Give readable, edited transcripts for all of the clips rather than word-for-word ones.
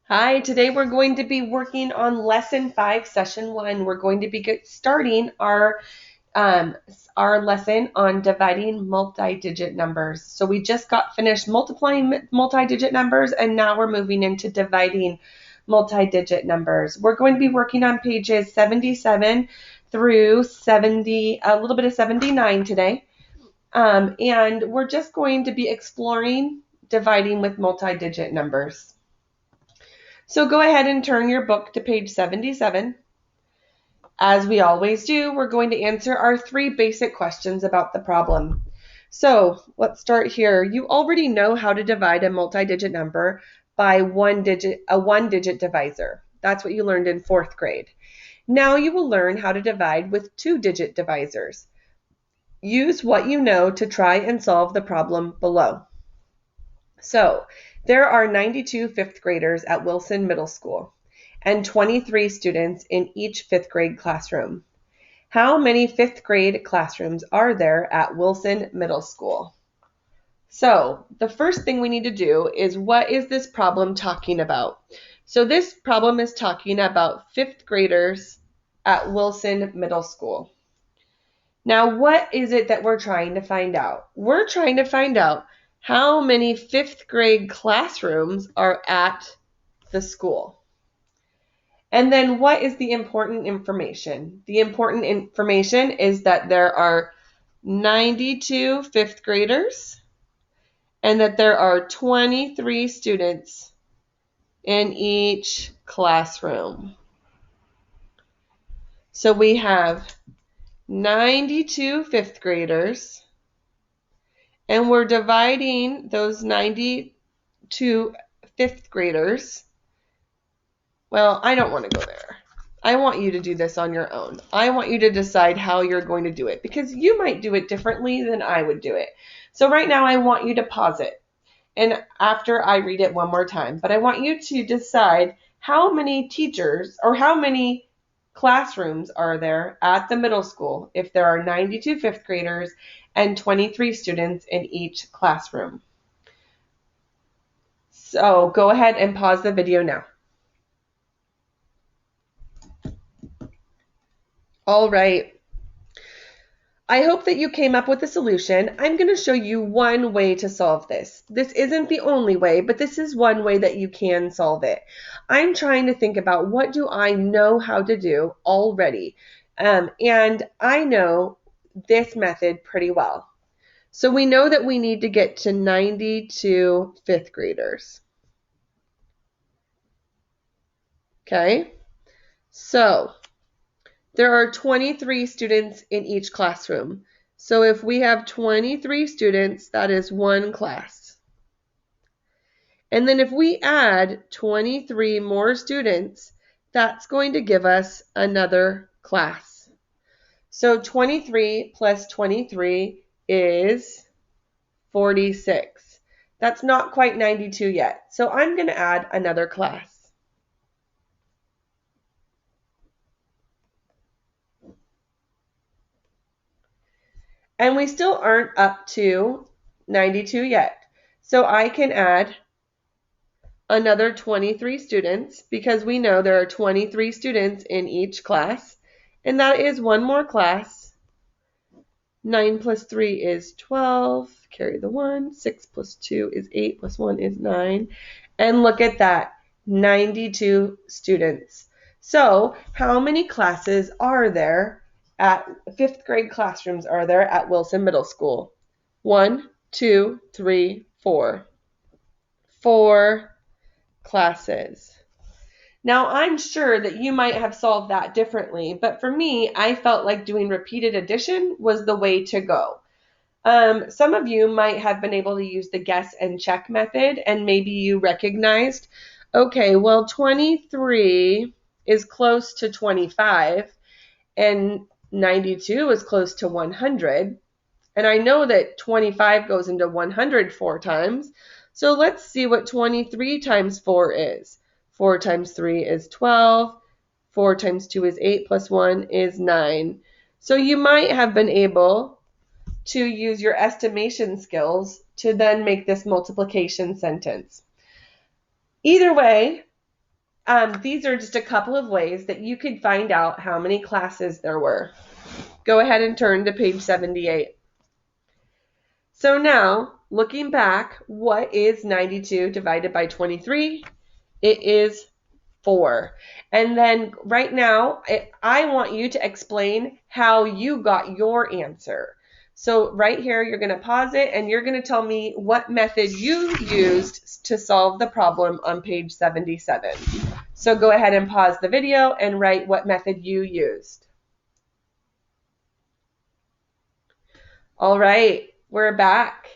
Hi, today we're going to be working on Lesson 5, Session 1. We're going to be starting um, our lesson on dividing multi-digit numbers. So we just got finished multiplying multi-digit numbers, and now we're moving into dividing multi-digit numbers. We're going to be working on pages 77 through 70, a little bit of 79 today. And we're just going to be exploring dividing with multi-digit numbers. So go ahead and turn your book to page 77. As we always do, we're going to answer our 3 basic questions about the problem. So let's start here. You already know how to divide a multi-digit number by a one-digit divisor. That's what you learned in 4th grade. Now you will learn how to divide with 2-digit divisors. Use what you know to try and solve the problem below. So there are 92 fifth graders at Wilson Middle School and 23 students in each fifth grade classroom. How many fifth grade classrooms are there at Wilson Middle School? So the first thing we need to do is, what is this problem talking about? So this problem is talking about fifth graders at Wilson Middle School. Now, what is it that we're trying to find out? We're trying to find out how many fifth grade classrooms are at the school. And then what is the important information? The important information is that there are 92 fifth graders and that there are 23 students in each classroom. So we have 92 fifth graders, and we're dividing those 92 fifth graders. Well, I don't want to go there. I want you to do this on your own. I want you to decide how you're going to do it, because you might do it differently than I would do it. So right now I want you to pause it, and after I read it one more time, but I want you to decide how many teachers or how many classrooms are there at the middle school if there are 92 fifth graders and 23 students in each classroom. So go ahead and pause the video now. All right. I hope that you came up with a solution. I'm going to show you one way to solve this. This isn't the only way, but this is one way that you can solve it. I'm trying to think about, what do I know how to do already? And I know this method pretty well. So we know that we need to get to 92 fifth graders. Okay? So there are 23 students in each classroom. So if we have 23 students, that is one class. And then if we add 23 more students, that's going to give us another class. So 23 plus 23 is 46. That's not quite 92 yet. So I'm going to add another class. And we still aren't up to 92 yet. So I can add another 23 students, because we know there are 23 students in each class, and that is one more class. 9 plus 3 is 12, carry the 1. 6 plus 2 is 8, plus 1 is 9. And look at that, 92 students. So how many classes are there at fifth grade classrooms are there at Wilson Middle School? 1, 2, 3, 4. 4 classes. Now, I'm sure that you might have solved that differently, but for me, I felt like doing repeated addition was the way to go. Some of you might have been able to use the guess and check method, and maybe you recognized, okay, well, 23 is close to 25, and 92 is close to 100. And I know that 25 goes into 100 4 times. So let's see what 23 times 4 is. 4 times 3 is 12. 4 times 2 is 8, plus 1 is 9. So you might have been able to use your estimation skills to then make this multiplication sentence. Either way, these are just a couple of ways that you could find out how many classes there were. Go ahead and turn to page 78. So now, looking back, what is 92 divided by 23? It is 4. And then right now, I want you to explain how you got your answer. So right here, you're going to pause it and you're going to tell me what method you used to solve the problem on page 77. So go ahead and pause the video and write what method you used. All right, we're back.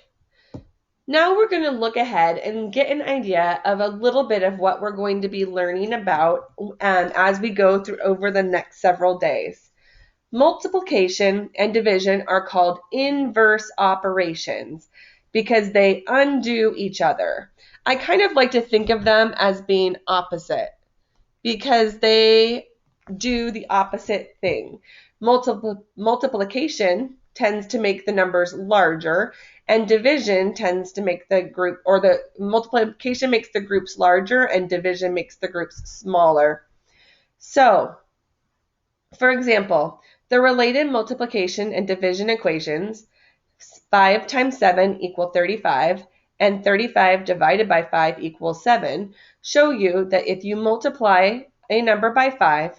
Now we're going to look ahead and get an idea of a little bit of what we're going to be learning about as we go through over the next several days. Multiplication and division are called inverse operations because they undo each other. I kind of like to think of them as being opposite because they do the opposite thing. Multiplication tends to make the numbers larger, and division tends to make the group, or the multiplication makes the groups larger and division makes the groups smaller. So, for example, the related multiplication and division equations, 5 times 7 equal 35, and 35 divided by 5 equals 7, show you that if you multiply a number by 5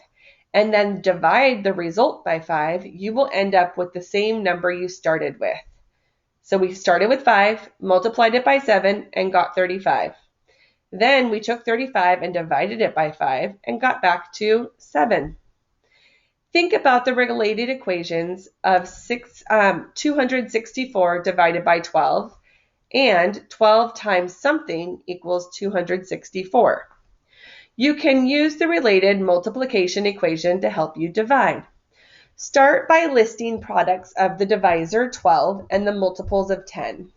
and then divide the result by 5, you will end up with the same number you started with. So we started with 5, multiplied it by 7, and got 35. Then we took 35 and divided it by 5 and got back to 7. Think about the related equations of 264 divided by 12 and 12 times something equals 264. You can use the related multiplication equation to help you divide. Start by listing products of the divisor 12 and the multiples of 10.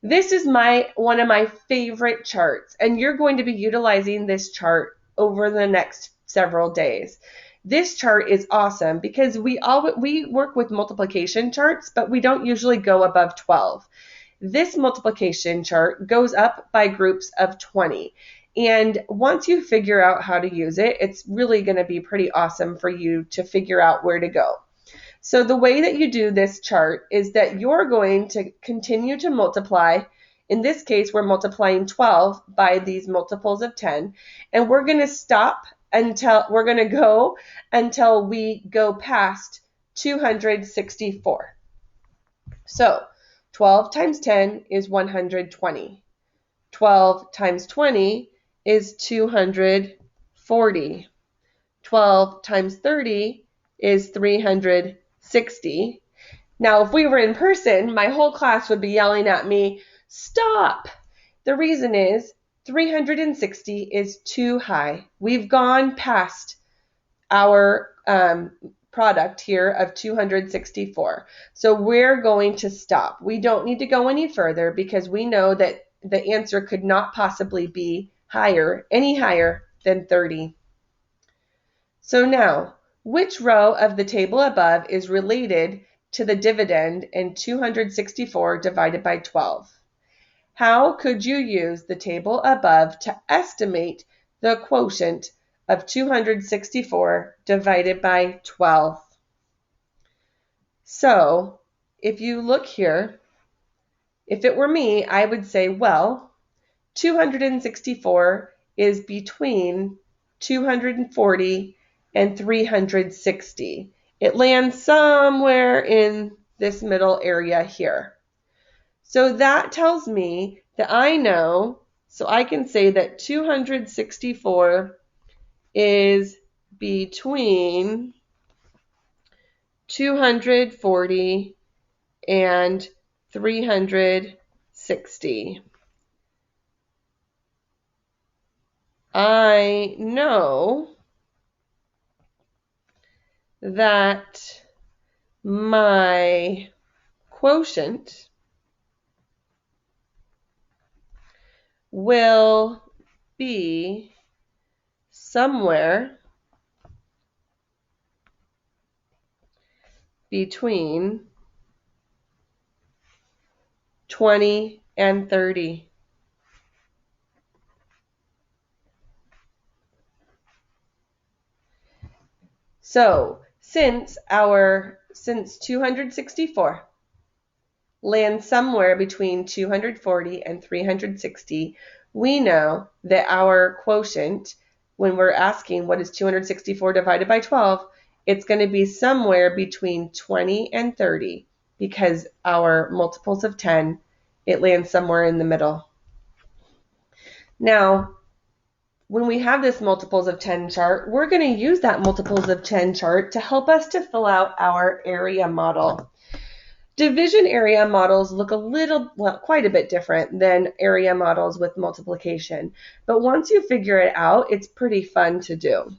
This is one of my favorite charts, and you're going to be utilizing this chart over the next several days. This chart is awesome because we work with multiplication charts, but we don't usually go above 12. This multiplication chart goes up by groups of 20. And once you figure out how to use it, it's really going to be pretty awesome for you to figure out where to go. So the way that you do this chart is that you're going to continue to multiply. In this case, we're multiplying 12 by these multiples of 10, and we're going to stop until we go past 264. So 12 times 10 is 120. 12 times 20 is 240. 12 times 30 is 360. Now, if we were in person, my whole class would be yelling at me, "Stop!" The reason is 360 is too high. We've gone past our product here of 264. So we're going to stop. We don't need to go any further because we know that the answer could not possibly be any higher than 30. So now, which row of the table above is related to the dividend in 264 divided by 12? How could you use the table above to estimate the quotient of 264 divided by 12? So, if you look here, if it were me, I would say, well, 264 is between 240 and 360. It lands somewhere in this middle area here. So that tells me that I know, so I can say that 264 is between 240 and 360. I know that my quotient will be somewhere between 20 and 30. So since 264 lands somewhere between 240 and 360, we know that our quotient, when we're asking what is 264 divided by 12, it's going to be somewhere between 20 and 30 because our multiples of 10, it lands somewhere in the middle. Now, when we have this multiples of 10 chart, we're going to use that multiples of 10 chart to help us to fill out our area model. Division area models look quite a bit different than area models with multiplication. But once you figure it out, it's pretty fun to do.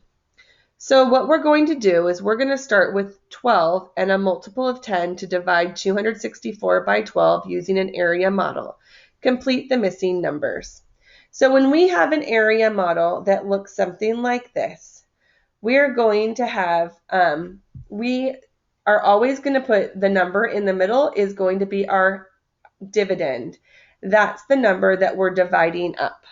So what we're going to do is we're going to start with 12 and a multiple of 10 to divide 264 by 12 using an area model. Complete the missing numbers. So when we have an area model that looks something like this, we're going to have, we are always going to put the number in the middle is going to be our dividend. That's the number that we're dividing up.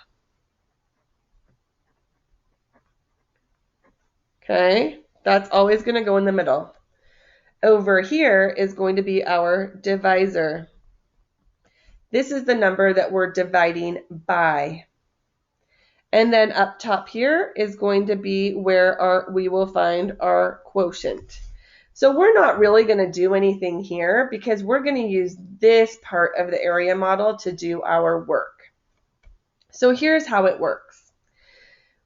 Okay, that's always going to go in the middle. Over here is going to be our divisor. This is the number that we're dividing by. And then up top here is going to be where we will find our quotient. So we're not really going to do anything here because we're going to use this part of the area model to do our work. So here's how it works.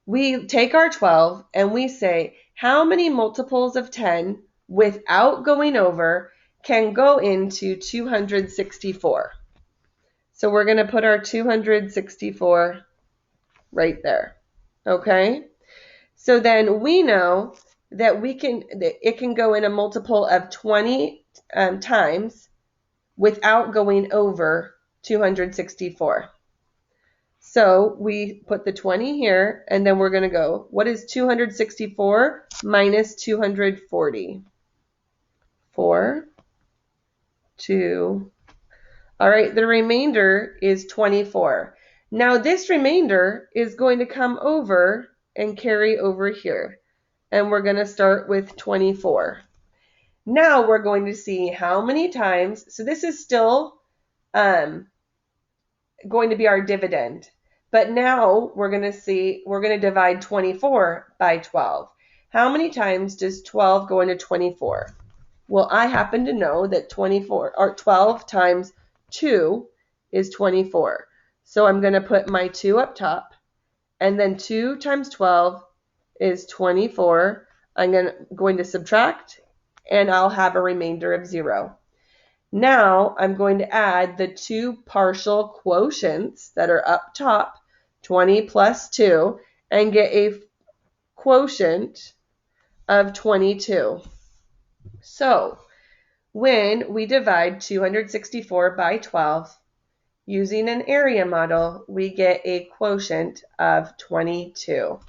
We take our 12 and we say, how many multiples of 10 without going over can go into 264? So we're going to put our 264 right there. Okay? So then we know that it can go in a multiple of 20 times without going over 264. So we put the 20 here, and then we're going to go, what is 264 minus 240? 4, 2. All right, the remainder is 24. Now this remainder is going to come over and carry over here. And we're going to start with 24. Now we're going to see how many times, so this is still going to be our dividend. But now we're going to divide 24 by 12. How many times does 12 go into 24? Well, I happen to know that 12 times 2 is 24. So I'm going to put my 2 up top, and then 2 times 12 is 24. I'm going to subtract, and I'll have a remainder of 0. Now I'm going to add the 2 partial quotients that are up top, 20 plus 2, and get a quotient of 22. So when we divide 264 by 12, using an area model, we get a quotient of 22.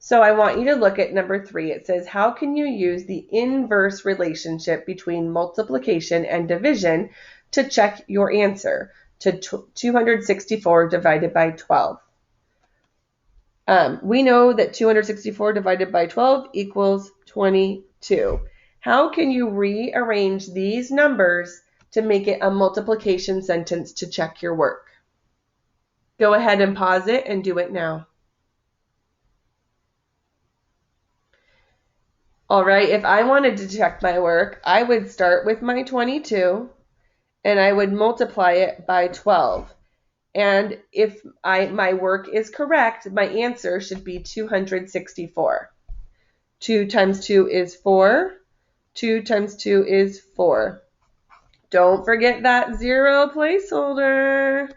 So I want you to look at number 3. It says, how can you use the inverse relationship between multiplication and division to check your answer to 264 divided by 12? We know that 264 divided by 12 equals 22. How can you rearrange these numbers to make it a multiplication sentence to check your work? Go ahead and pause it and do it now. All right, if I wanted to check my work, I would start with my 22 and I would multiply it by 12. And if my work is correct, my answer should be 264. 2 times 2 is 4. 2 times 2 is 4. Don't forget that 0 placeholder.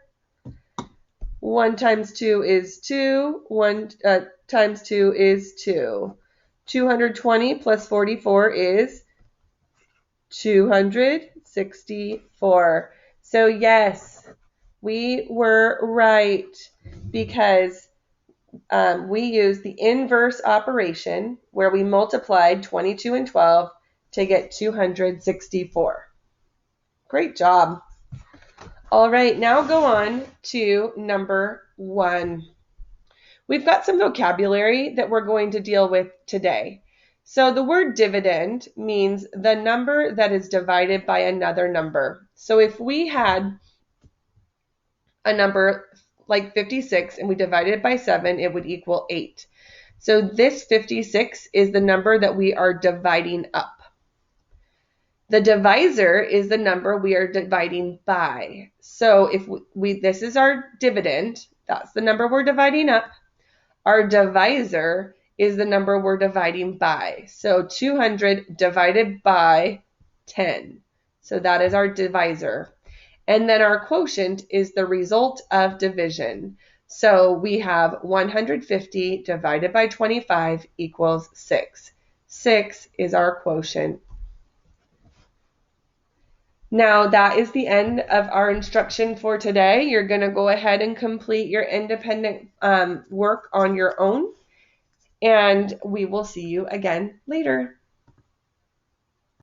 1 times 2 is 2. 1 times 2 is 2. 220 plus 44 is 264. So yes, we were right because we used the inverse operation where we multiplied 22 and 12 to get 264. Great job. All right, now go on to number 1. We've got some vocabulary that we're going to deal with today. So the word dividend means the number that is divided by another number. So if we had a number like 56 and we divided it by 7, it would equal 8. So this 56 is the number that we are dividing up. The divisor is the number we are dividing by. So if this is our dividend, that's the number we're dividing up. Our divisor is the number we're dividing by. So 200 divided by 10. So that is our divisor. And then our quotient is the result of division. So we have 150 divided by 25 equals 6. 6 is our quotient. Now that is the end of our instruction for today. You're going to go ahead and complete your independent work on your own, and we will see you again later.